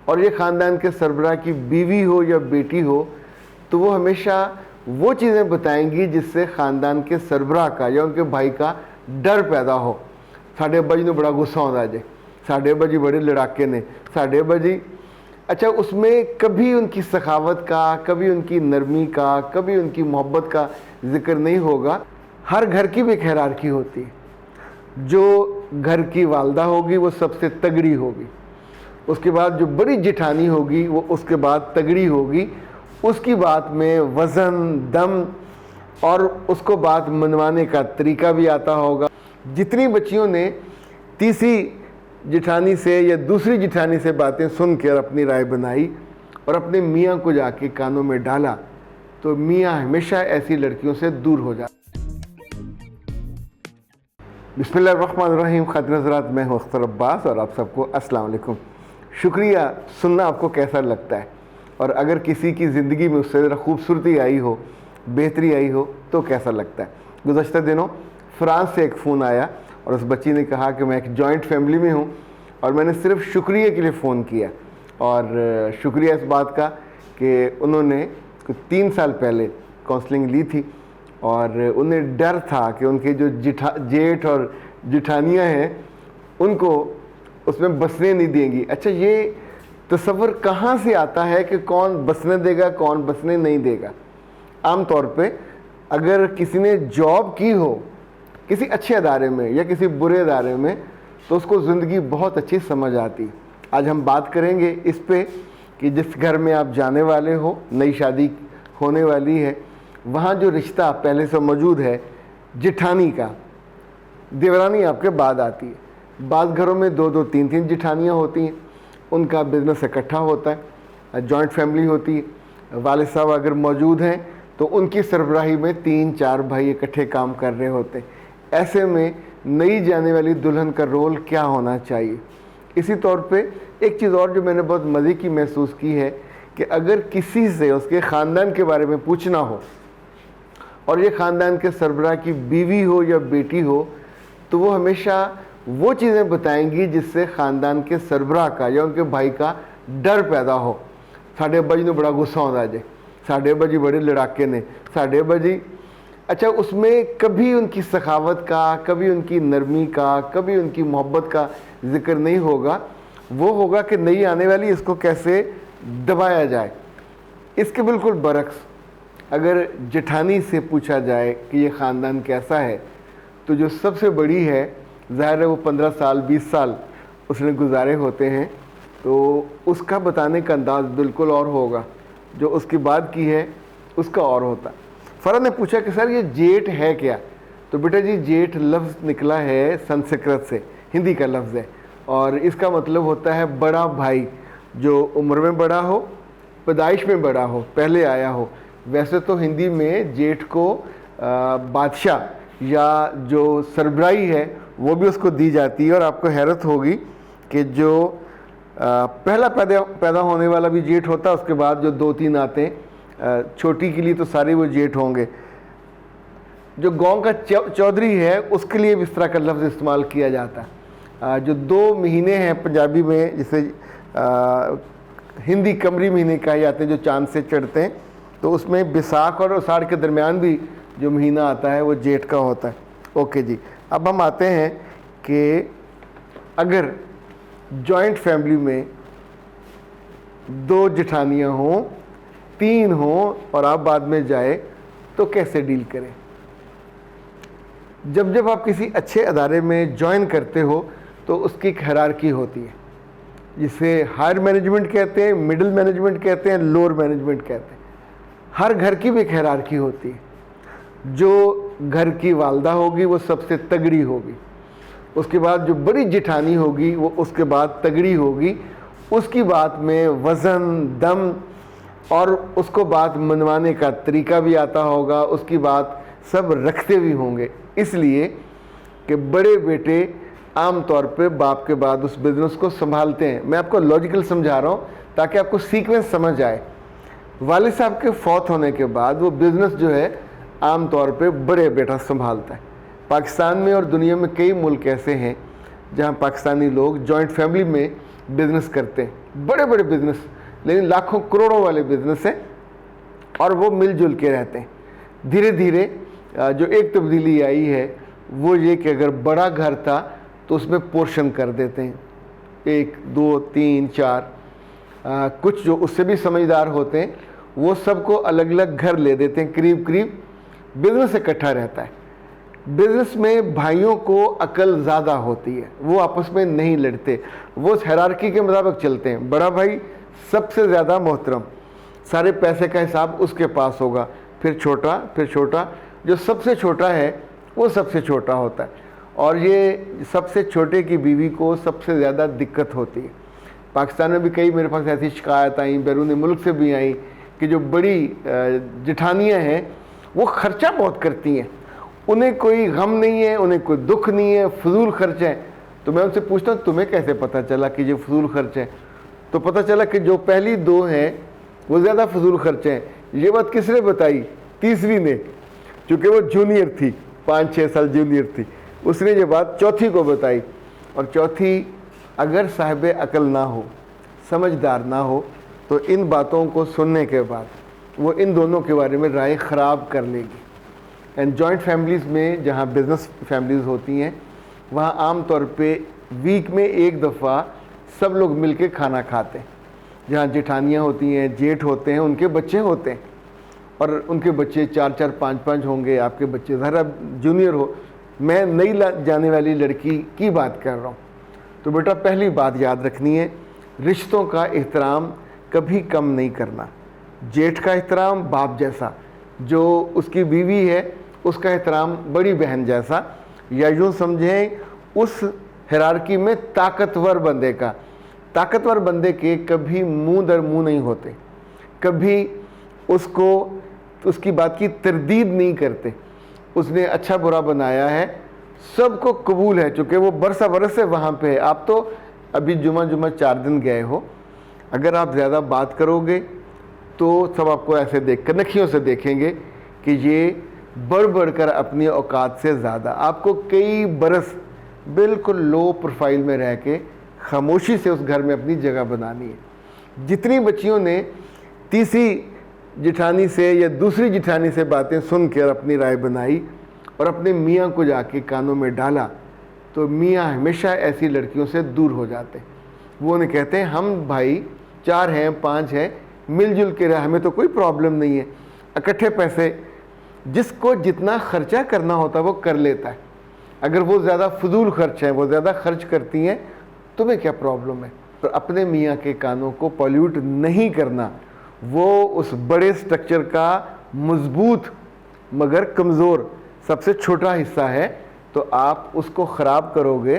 और ये ख़ानदान के सरबराह की बीवी हो या बेटी हो, तो वो हमेशा वो चीज़ें बताएंगी जिससे ख़ानदान के सरबराह का या उनके भाई का डर पैदा हो। साढ़े अब्बा जी ने बड़ा गुस्सा आता जे, साढ़े अब्बा जी बड़े लड़ाके ने, साढ़े अब्बा जी, अच्छा उसमें कभी उनकी सखावत का, कभी उनकी नरमी का, कभी उनकी मोहब्बत का जिक्र नहीं होगा। हर घर की भी एक हायरार्की होती है। जो घर की वालदा होगी वो सबसे तगड़ी होगी, उसके बाद जो बड़ी जिठानी होगी वो उसके बाद तगड़ी होगी, उसकी बात में वज़न, दम और उसको बात मनवाने का तरीका भी आता होगा। जितनी बच्चियों ने तीसरी जिठानी से या दूसरी जिठानी से बातें सुनकर अपनी राय बनाई और अपने मियाँ को जाके कानों में डाला, तो मियाँ हमेशा ऐसी लड़कियों से दूर हो जाते। बिस्मिल्लाहिर्रहमानिर्रहीम। खातिन हज़रात, मैं हूँ अख्तर अब्बास और आप सबको अस्सलाम वालेकुम। शुक्रिया। सुनना आपको कैसा लगता है, और अगर किसी की ज़िंदगी में उससे ज़रा खूबसूरती आई हो, बेहतरी आई हो, तो कैसा लगता है। गुज़श्ता दिनों फ़्रांस से एक फ़ोन आया और उस बच्ची ने कहा कि मैं एक जॉइंट फैमिली में हूँ और मैंने सिर्फ शुक्रिया के लिए फ़ोन किया। और शुक्रिया इस बात का कि उन्होंने 3 साल पहले काउंसलिंग ली थी और उन्हें डर था कि उनके जो जेठ और जिठानियाँ हैं उनको उसमें बसने नहीं देंगी। अच्छा, ये तसव्वुर कहाँ से आता है कि कौन बसने देगा, कौन बसने नहीं देगा। आम तौर पे अगर किसी ने जॉब की हो किसी अच्छे अदारे में या किसी बुरे अदारे में, तो उसको ज़िंदगी बहुत अच्छी समझ आती। आज हम बात करेंगे इस पे कि जिस घर में आप जाने वाले हो, नई शादी होने वाली है, वहाँ जो रिश्ता पहले से मौजूद है जिठानी का, देवरानी आपके बाद आती है। बाद घरों में 2-2, 3-3 जिठानियाँ होती हैं, उनका बिज़नेस इकट्ठा होता है, जॉइंट फैमिली होती है। वालिद साहब अगर मौजूद हैं तो उनकी सरबराही में 3-4 भाई इकट्ठे काम कर रहे होते हैं। ऐसे में नई जाने वाली दुल्हन का रोल क्या होना चाहिए। इसी तौर पे एक चीज़ और जो मैंने बहुत मज़े की महसूस की है कि अगर किसी से उसके ख़ानदान के बारे में पूछना हो और ये ख़ानदान के सरबराह की बीवी हो या बेटी हो, तो वो हमेशा वो चीज़ें बताएंगी जिससे ख़ानदान के सरबराह का या उनके भाई का डर पैदा हो। साढ़े अब्बा जी ने बड़ा गुस्सा आता जे, साढ़े अब्बा जी बड़े लड़ाके ने, साढ़े अब्बा जी, अच्छा उसमें कभी उनकी सखावत का, कभी उनकी नरमी का, कभी उनकी मोहब्बत का जिक्र नहीं होगा। वो होगा कि नई आने वाली इसको कैसे दबाया जाए। इसके बिल्कुल बरक्स अगर जेठानी से पूछा जाए कि ये ख़ानदान कैसा है, तो जो सबसे बड़ी है, ज़ाहिर है वो 15 साल 20 साल उसने गुजारे होते हैं, तो उसका बताने का अंदाज़ बिल्कुल और होगा। जो उसके बाद की है उसका और होता। फ़रद ने पूछा कि सर ये जेठ है क्या, तो बेटा जी जेठ लफ्ज़ निकला है संस्कृत से, हिंदी का लफ्ज़ है, और इसका मतलब होता है बड़ा भाई, जो उम्र में बड़ा हो, पैदाइश में बड़ा हो, पहले आया हो। वैसे तो हिंदी में जेठ को बादशाह या जो सरबराही है वो भी उसको दी जाती है। और आपको हैरत होगी कि जो पहला पैदा होने वाला भी जेठ होता है, उसके बाद जो 2-3 आते हैं, छोटी के लिए तो सारे वो जेठ होंगे। जो गांव का चौधरी है उसके लिए भी इस तरह का लफ्ज़ इस्तेमाल किया जाता है। जो 2 महीने हैं पंजाबी में, जिसे हिंदी कमरी महीने कहे जाते हैं, जो चांद से चढ़ते हैं, तो उसमें बैसाख और आषाढ़ के दरमियान भी जो महीना आता है वो जेठ का होता है। ओके जी, अब हम आते हैं कि अगर जॉइंट फैमिली में 2 जेठानियाँ हों, 3 हों और आप बाद में जाए, तो कैसे डील करें। जब आप किसी अच्छे अदारे में ज्वाइन करते हो तो उसकी एक हायरार्की होती है, जिसे हायर मैनेजमेंट कहते हैं, मिडिल मैनेजमेंट कहते हैं, लोअर मैनेजमेंट कहते हैं। हर घर की भी एक हायरार्की होती है। जो घर की वालदा होगी वो सबसे तगड़ी होगी, उसके बाद जो बड़ी जिठानी होगी वो उसके बाद तगड़ी होगी, उसकी बात में वज़न, दम और उसको बात मनवाने का तरीका भी आता होगा, उसकी बात सब रखते भी होंगे। इसलिए कि बड़े बेटे आम तौर पे बाप के बाद उस बिज़नेस को संभालते हैं। मैं आपको लॉजिकल समझा रहा हूँ ताकि आपको सीक्वेंस समझ आए। वालिद साहब के फौत होने के बाद वो बिज़नेस जो है आम तौर पे बड़े बेटा संभालता है। पाकिस्तान में और दुनिया में कई मुल्क ऐसे हैं जहाँ पाकिस्तानी लोग जॉइंट फैमिली में बिजनेस करते हैं, बड़े बड़े बिजनेस, लेकिन लाखों करोड़ों वाले बिजनेस हैं, और वो मिलजुल के रहते हैं। धीरे धीरे जो एक तब्दीली आई है वो ये कि अगर बड़ा घर था तो उसमें पोर्शन कर देते हैं, 1 2 3 4। कुछ जो उससे भी समझदार होते हैं वो सबको अलग अलग घर ले देते हैं, करीब करीब बिजनेस इकट्ठा रहता है। बिजनेस में भाइयों को अकल ज़्यादा होती है, वो आपस में नहीं लड़ते, वो उस हायरार्की के मुताबिक चलते हैं। बड़ा भाई सबसे ज़्यादा मोहतरम, सारे पैसे का हिसाब उसके पास होगा, फिर छोटा, फिर छोटा, जो सबसे छोटा है वो सबसे छोटा होता है। और ये सबसे छोटे की बीवी को सबसे ज़्यादा दिक्कत होती है। पाकिस्तान में भी कई मेरे पास ऐसी शिकायत आई, बैरून मुल्क से भी आई, कि जो बड़ी जिठानियाँ हैं वो ख़र्चा बहुत करती हैं, उन्हें कोई गम नहीं है, उन्हें कोई दुख नहीं है, फजूल खर्च है। तो मैं उनसे पूछता हूँ तुम्हें कैसे पता चला कि ये फजूल खर्च है? तो पता चला कि जो पहली 2 हैं वो ज़्यादा फजूल खर्च हैं। ये बात किसने बताई? तीसरी ने, चूँकि वो जूनियर थी, 5-6 साल जूनियर थी, उसने ये बात चौथी को बताई। और चौथी अगर साहिब अकल ना हो, समझदार ना हो, तो इन बातों को सुनने के बाद वो इन दोनों के बारे में राय ख़राब कर लेगी। एंड जॉइंट फैमिलीज़ में, जहाँ बिज़नेस फैमिलीज़ होती हैं, वहाँ आम तौर पे वीक में 1 दफ़ा सब लोग मिल के खाना खाते हैं। जहाँ जेठानियाँ होती हैं, जेठ होते हैं, उनके बच्चे होते हैं, और उनके बच्चे 4-4 5-5 होंगे, आपके बच्चे ज़रा जूनियर हो। मैं नई जाने वाली लड़की की बात कर रहा हूँ। तो बेटा पहली बात याद रखनी है, रिश्तों का एहतराम कभी कम नहीं करना। जेठ का एहतराम बाप जैसा, जो उसकी बीवी है उसका एहतराम बड़ी बहन जैसा, या यूँ समझें उस हिरार्की में ताकतवर बंदे का। ताकतवर बंदे के कभी मुंह दर मुंह नहीं होते, कभी उसको उसकी बात की तरदीद नहीं करते। उसने अच्छा बुरा बनाया है, सबको कबूल है, चूँकि वो बरसा बरस से वहाँ पे है। आप तो अभी जुमा 4 दिन गए हो, अगर आप ज़्यादा बात करोगे तो सब आपको ऐसे देख कर नखियों से देखेंगे कि ये बढ़ बढ़ कर अपनी औकात से ज़्यादा, आपको कई बरस बिल्कुल लो प्रोफाइल में रह के खामोशी से उस घर में अपनी जगह बनानी है। जितनी बच्चियों ने तीसरी जिठानी से या दूसरी जिठानी से बातें सुन कर अपनी राय बनाई और अपने मियाँ को जाके कानों में डाला, तो मियाँ हमेशा ऐसी लड़कियों से दूर हो जाते। वो उन्हें कहते हैं हम भाई 4 हैं 5 हैं, मिलजुल के रहे, हमें तो कोई प्रॉब्लम नहीं है। इकट्ठे पैसे, जिसको जितना खर्चा करना होता है वो कर लेता है। अगर वो ज़्यादा फजूल खर्च है, वो ज़्यादा खर्च करती हैं, तुम्हें क्या प्रॉब्लम है? तो अपने मियाँ के कानों को पॉल्यूट नहीं करना। वो उस बड़े स्ट्रक्चर का मजबूत मगर कमज़ोर सबसे छोटा हिस्सा है, तो आप उसको ख़राब करोगे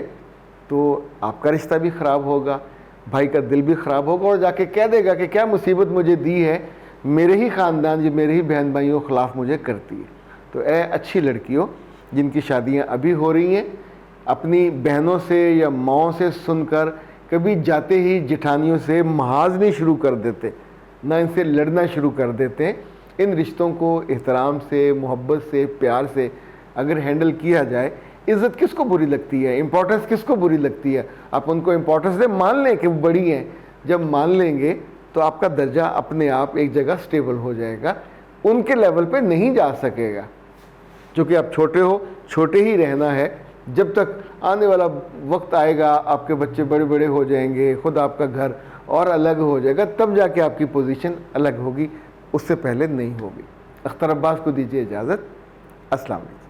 तो आपका रिश्ता भी ख़राब होगा, भाई का दिल भी ख़राब होगा, और जाके कह देगा कि क्या मुसीबत मुझे दी है, मेरे ही ख़ानदान, ये मेरे ही बहन भाइयों के ख़िलाफ़ मुझे करती है। तो अच्छी लड़कियों जिनकी शादियां अभी हो रही हैं, अपनी बहनों से या माओं से सुनकर कभी जाते ही जिठानियों से महाज नहीं शुरू कर देते, ना इनसे लड़ना शुरू कर देते। इन रिश्तों को एहतराम से, मोहब्बत से, प्यार से अगर हैंडल किया जाए, इज़्ज़त किसको बुरी लगती है, इम्पोर्टेंस किसको बुरी लगती है? आप उनको इम्पोर्टेंस दे, मान लें कि वो बड़ी हैं। जब मान लेंगे तो आपका दर्जा अपने आप एक जगह स्टेबल हो जाएगा, उनके लेवल पे नहीं जा सकेगा। क्योंकि आप छोटे हो, छोटे ही रहना है, जब तक आने वाला वक्त आएगा, आपके बच्चे बड़े बड़े हो जाएंगे, खुद आपका घर और अलग हो जाएगा, तब जाके आपकी पोजीशन अलग होगी, उससे पहले नहीं होगी। अख्तर अब्बास को दीजिए इजाज़त। अस्सलाम वालेकुम।